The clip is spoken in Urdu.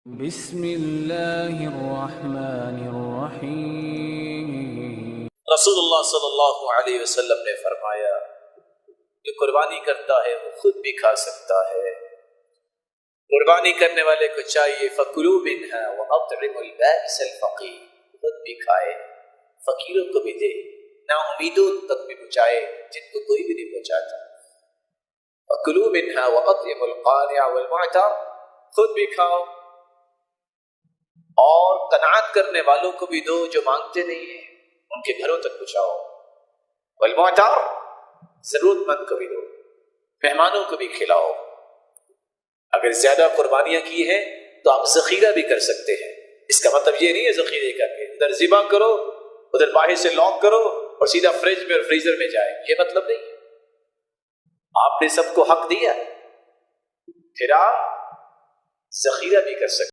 بسم اللہ الرحمن الرحیم۔ رسول اللہ صلی اللہ علیہ وسلم نے فرمایا کہ قربانی کرتا ہے وہ خود بھی کھا سکتا ہے، قربانی کرنے والے کو چاہیے فَكُلُوا مِنْهَا وَأَطْعِمُوا الْبَائِسَ الْفَقِيرَ، خود بھی کھائے، فقیروں کو بھی دے، نا امیدوں تک بھی پہنچائے جن کو کوئی بھی نہیں پہنچاتا۔ فَكُلُوا مِنْهَا وَأَطْعِمُوا الْقَانِعَ وَالْمُعْتَرَ، خود بھی کھاؤ اور قناعت کرنے والوں کو بھی دو جو مانگتے نہیں ہیں، ان کے گھروں تک پہنچاؤ۔ والمعتر، ضرورت مند کو بھی دو، مہمانوں کو بھی کھلاؤ۔ اگر زیادہ قربانیاں کی ہیں تو آپ ذخیرہ بھی کر سکتے ہیں، اس کا مطلب یہ نہیں ہے ذخیرے کر کے ادھر ذبح کرو ادھر باہر سے لاک کرو اور سیدھا فریج میں اور فریزر میں جائے، یہ مطلب نہیں ہے۔ آپ نے سب کو حق دیا، پھر آپ ذخیرہ بھی کر سکتے